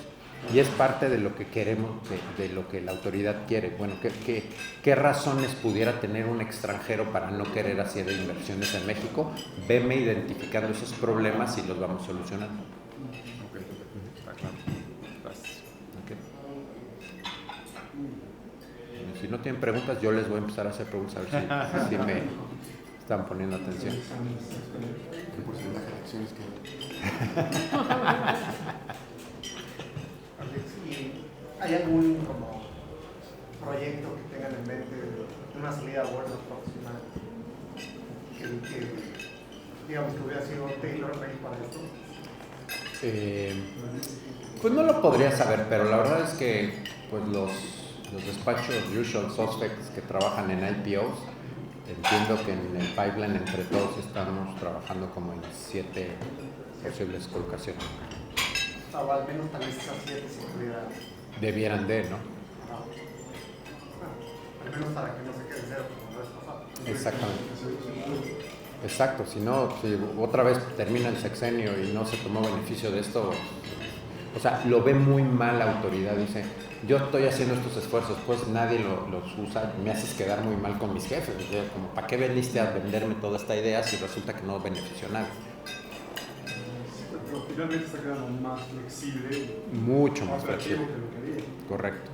Y es parte de lo que queremos, de lo que la autoridad quiere. Bueno, ¿qué razones pudiera tener un extranjero para no querer hacer inversiones en México? Veme identificando esos problemas y los vamos solucionando. Ok, está claro. Gracias. Okay. Si no tienen preguntas, yo les voy a empezar a hacer preguntas a ver si me están poniendo atención. ¿Qué porcentaje de acciones ¿Hay algún como proyecto que tengan en mente de una salida a bolsa próxima que digamos que hubiera sido tailor-made para esto? Pues no lo podría saber, pero la verdad es que pues los despachos usual suspects que trabajan en IPOs, entiendo que en el pipeline entre todos estamos trabajando como en 7 posibles colocaciones. O al menos tal vez esas 7 se pudiera... Debieran de, ¿no? Al menos para que no se quede cero como la vez pasada. Exactamente. Exacto, si no, si otra vez termina el sexenio y no se tomó beneficio de esto, o sea, lo ve muy mal la autoridad, dice, yo estoy haciendo estos esfuerzos, pues nadie los usa, me haces quedar muy mal con mis jefes, o sea, como, ¿para qué veniste a venderme toda esta idea si resulta que no benefició a nadie? Pero finalmente está quedando más flexible, Mucho más operativo flexible. que lo que había. Correcto.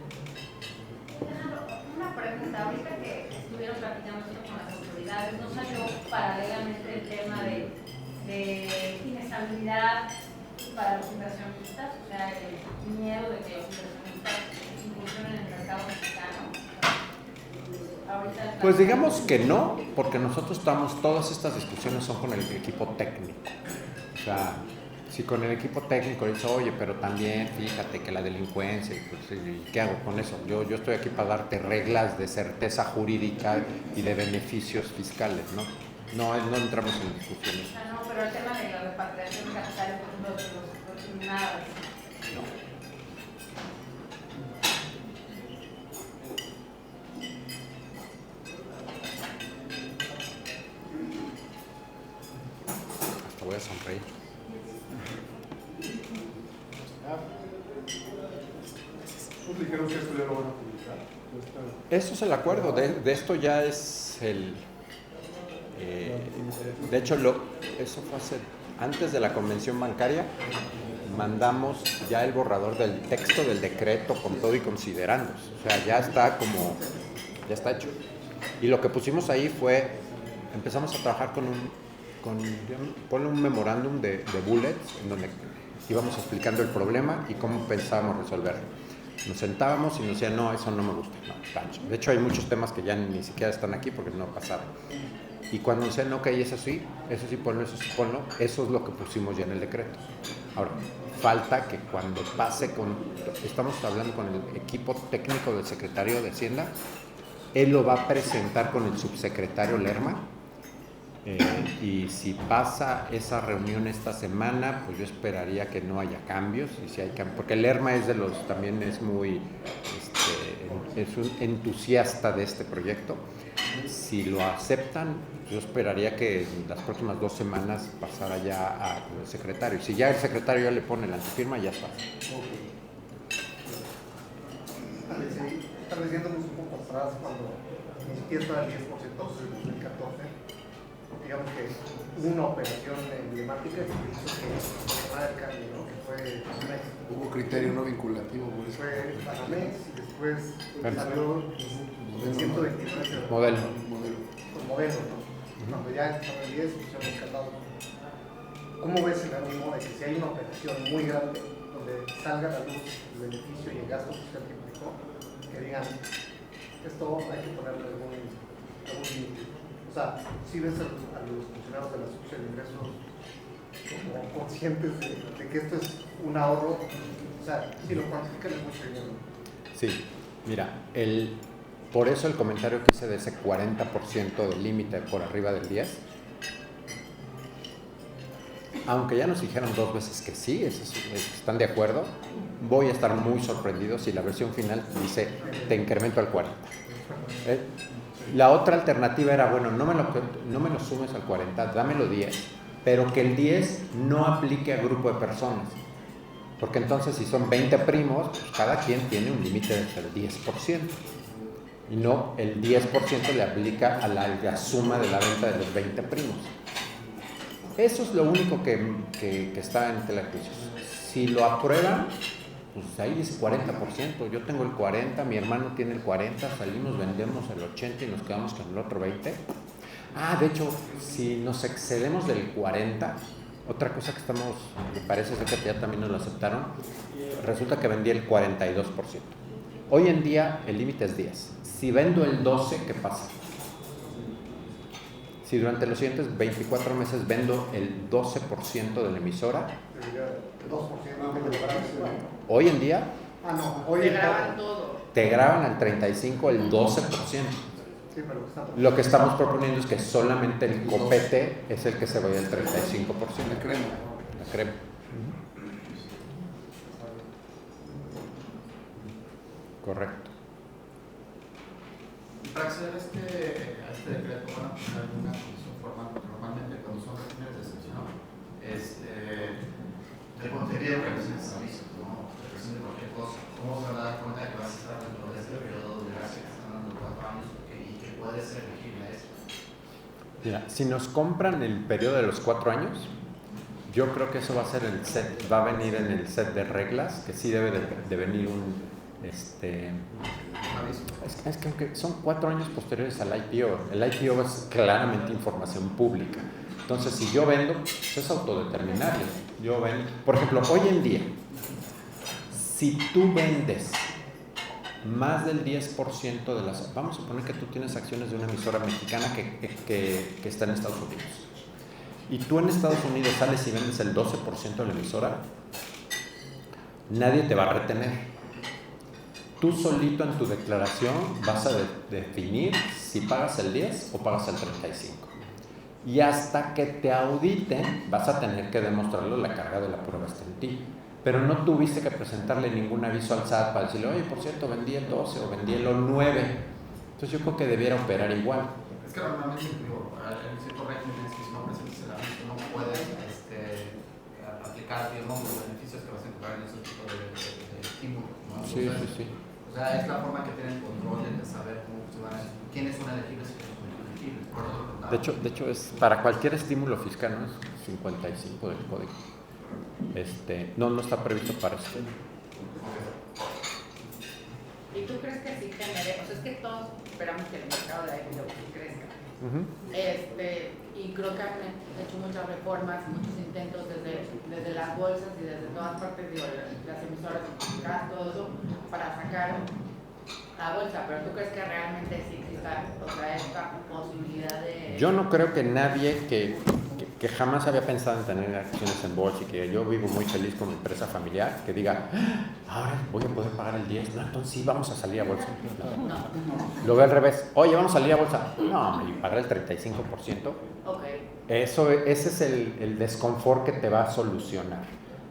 Una pregunta, ahorita que estuvieron platicando esto con las autoridades, ¿no salió paralelamente el tema de inestabilidad para los inversionistas? O sea, el miedo de que los inversionistas incursionen en el mercado mexicano. Ahorita Pues digamos que no, porque nosotros todas estas discusiones son con el equipo técnico. O sea, si con el equipo técnico dice, oye, pero también fíjate que la delincuencia, pues, ¿y qué hago con eso? Yo estoy aquí para darte reglas de certeza jurídica y de beneficios fiscales, ¿no? No entramos en discusiones. o sea, no, pero el tema de la repatriación de capitales, por ejemplo, de los nada. Hasta voy a sonreír. Pues dijeron que esto ya lo van a publicar. Eso es el acuerdo, de esto ya es el... de hecho, eso fue antes de la convención bancaria, mandamos ya el borrador del texto del decreto con todo y considerandos. O sea, ya está hecho. Y lo que pusimos ahí fue, empezamos a trabajar ponle un memorándum de bullets en donde íbamos explicando el problema y cómo pensábamos resolverlo. Nos sentábamos y nos decían, no, eso no me gusta. No, pancho. De hecho, hay muchos temas que ya ni siquiera están aquí porque no pasaron. Y cuando nos decían, ok, eso sí ponlo, eso es lo que pusimos ya en el decreto. Ahora, falta que cuando pase estamos hablando con el equipo técnico del secretario de Hacienda, él lo va a presentar con el subsecretario Lerma, y si pasa esa reunión esta semana, pues yo esperaría que no haya cambios, y si hay cambios, porque Lerma también es muy, es un entusiasta de este proyecto. Si lo aceptan, yo esperaría que en las próximas 2 semanas pasara ya al secretario. Si ya el secretario ya le pone la antefirma, ya está. Estableciéndonos un poco atrás cuando ni siquiera estaba el 10%, en 2014, digamos que hubo una operación emblemática que hizo que tomara el cambio, ¿no? Que fue Banamex. Hubo criterio no vinculativo, por eso. Fue Banamex y después salió el 129 Modelo. Por modelo, ¿no? Cuando ya estaba el 10, pues se han encantado. ¿Cómo ves el ánimo de que si hay una operación muy grande donde salga a la luz el beneficio y el gasto social que implicó, que digan, esto hay que ponerle algún límite? O sea, si ves a los funcionarios de la Secretaría de Ingresos como conscientes de que esto es un ahorro, o sea, si lo cuantifican es mucho dinero. Sí, mira, por eso el comentario que hice de ese 40% del límite por arriba del 10%, aunque ya nos dijeron 2 veces que sí, están de acuerdo, voy a estar muy sorprendido si la versión final dice te incremento al 40%. La otra alternativa era, bueno, no me lo sumes al 40, dámelo 10, pero que el 10 no aplique a grupo de personas. Porque entonces si son 20 primos, pues cada quien tiene un límite del 10%. Y no, el 10% le aplica a la suma de la venta de los 20 primos. Eso es lo único que está en tela de juicio. Si lo aprueban, pues ahí dice 40%, yo tengo el 40%, mi hermano tiene el 40%, salimos, vendemos el 80% y nos quedamos con el otro 20%. De hecho, si nos excedemos del 40%, otra cosa que me parece ser que ya también nos lo aceptaron, resulta que vendí el 42%. Hoy en día el límite es 10%. Si vendo el 12%, ¿qué pasa? Si durante los siguientes 24 meses vendo el 12% de la emisora, Debería el 2% de lograrse. hoy en día Ah, no, hoy Te en graban todo. todo. te graban al 35 el 12%. Sí, pero Lo que estamos proponiendo es que solamente el copete es el que se vaya al 35%. La crema. La crema. Correcto. Para acceder a este decreto, van a poner alguna condición formal. Normalmente, cuando son regímenes de excepción, te pedido que presentes avisos, ¿no? Te presentes cualquier cosa. ¿Cómo se van a dar cuenta que vas a estar dentro de este periodo de gracia que están dando 4 años y que puede ser elegible a eso? Mira, si nos compran el periodo de los 4 años, yo creo que eso va a ser el set, va a venir en el set de reglas, que sí debe de venir un es que aunque son 4 años posteriores al IPO, el IPO es claramente información pública. Entonces, si yo vendo, pues es autodeterminable. Yo vendo, por ejemplo, hoy en día, si tú vendes más del 10% de las... Vamos a suponer que tú tienes acciones de una emisora mexicana que está en Estados Unidos. Y tú en Estados Unidos sales y vendes el 12% de la emisora, nadie te va a retener. Tú solito en tu declaración vas a definir si pagas el 10 o pagas el 35. Y hasta que te auditen, vas a tener que demostrarle la carga de la prueba está en ti. Pero no tuviste que presentarle ningún aviso al SAT para decirle, oye, por cierto, vendí el 12 o vendí el 9. Entonces yo creo que debiera operar igual. Es que normalmente, en ciertos regímenes que si no presentas el aviso, no puedes aplicar, digamos, los beneficios que vas a encontrar en ese tipo de estímulos, ¿no? Sí, Entonces, sí, sí. O sea, es la forma que tienen control de saber quiénes son elegibles y quiénes son elegibles. Por eso lo preguntaba. De hecho es para cualquier estímulo fiscal, ¿no? Es 55 del código. No está previsto para esto. ¿Y tú crees que sí genere? O sea, es que todos esperamos que el mercado de IPO crezca. Y creo que han hecho muchas reformas, muchos intentos desde las bolsas y desde todas partes, digo, las emisoras, todo eso, para sacar la bolsa. Pero tú crees que realmente sí exista, o sea, esta posibilidad de... Yo no creo que nadie que jamás había pensado en tener acciones en bolsa y que yo vivo muy feliz con mi empresa familiar, que diga, ahora voy a poder pagar el 10, no, entonces sí vamos a salir a bolsa. No. Lo veo al revés, oye, vamos a salir a bolsa. No, y pagar el 35%. Ese es el desconfort que te va a solucionar.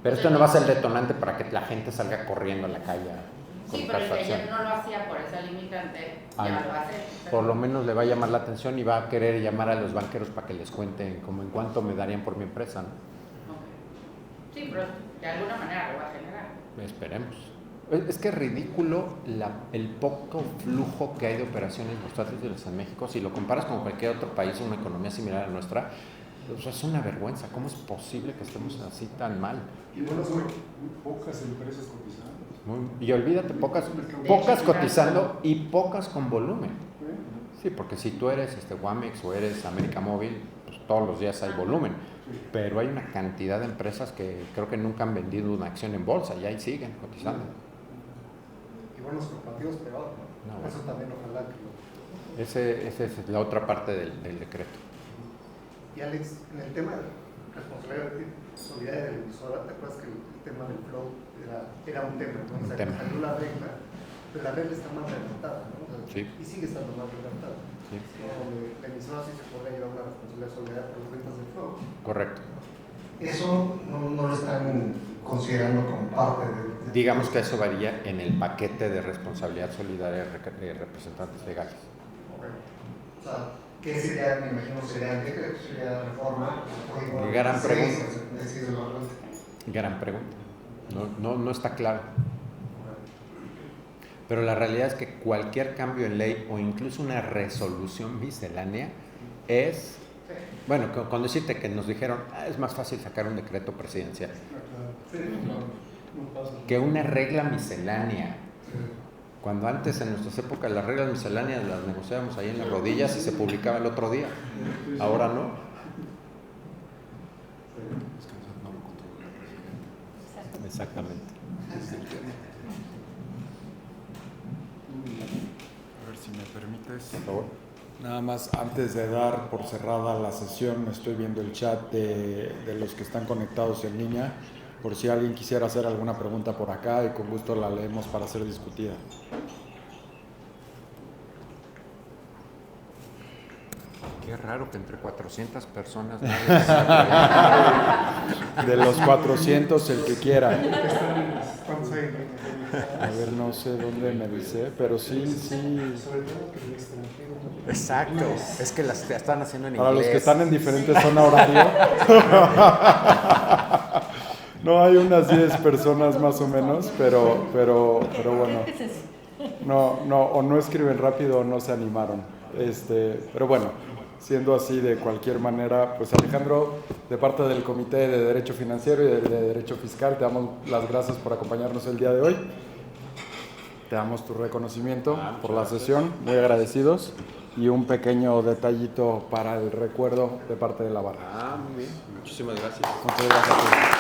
Pero esto no va a ser detonante para que la gente salga corriendo a la calle. Sí, pero el de ayer no lo hacía por esa limitante, ya lo hace. Por lo menos le va a llamar la atención y va a querer llamar a los banqueros para que les cuenten como en cuánto me darían por mi empresa, ¿no? Sí, pero de alguna manera lo va a generar. Esperemos. Es que es ridículo el poco flujo que hay de operaciones bursátiles en México. Si lo comparas con cualquier otro país o una economía similar a la nuestra, pues es una vergüenza. ¿Cómo es posible que estemos así tan mal? Y bueno, son muy pocas empresas cotizando. Y olvídate, pocas cotizando y pocas con volumen. Sí, porque si tú eres Wamex o eres América Móvil, pues todos los días hay volumen. Pero hay una cantidad de empresas que creo que nunca han vendido una acción en bolsa y ahí siguen cotizando. Y buenos corporativos peor, ¿no? Bueno. Eso también ojalá que lo... Esa es la otra parte del decreto. Y Alex, en el tema de responsabilidad y solidaridad de la emisora, ¿te acuerdas que el tema del flow era un tema, ¿no? O sea, que salió la regla, pero la regla está más redactada, ¿no? O sea, Sí. Y sigue estando más redactada. Sí. La emisora sí se podría llevar una responsabilidad solidaria por las ventas del flow. Correcto. Eso no lo están considerando como parte de... Digamos que eso varía en el paquete de responsabilidad solidaria de representantes legales. O sea, ¿qué sería, me imagino, sería el decreto, sería reforma? Gran pregunta. Gran pregunta. No está claro. Pero la realidad es que cualquier cambio en ley o incluso una resolución miscelánea es... Bueno, cuando decirte que nos dijeron, es más fácil sacar un decreto presidencial que una regla miscelánea. Cuando antes, en nuestras épocas, las reglas misceláneas las negociábamos ahí en las rodillas y se publicaba el otro día. Ahora no. Exactamente. A ver si me permites. Por favor. Nada más, antes de dar por cerrada la sesión, estoy viendo el chat de los que están conectados en línea, por si alguien quisiera hacer alguna pregunta por acá y con gusto la leemos para ser discutida. Qué raro que entre 400 personas De los 400, el que quiera. ¿Cuántos hay? A ver, no sé dónde me dice, pero sí. Sobre todo que el extranjero. Exacto, es que las están haciendo en Para inglés. los que están en diferentes zona horario. No, hay unas 10 personas más o menos, pero bueno. O no escriben rápido o no se animaron. Pero bueno, siendo así de cualquier manera, pues Alejandro, de parte del Comité de Derecho Financiero y de Derecho Fiscal, te damos las gracias por acompañarnos el día de hoy. Te damos tu reconocimiento por la sesión, muy agradecidos, y un pequeño detallito para el recuerdo de parte de la barra. Muy bien. Muchísimas gracias. Muchas gracias a ti.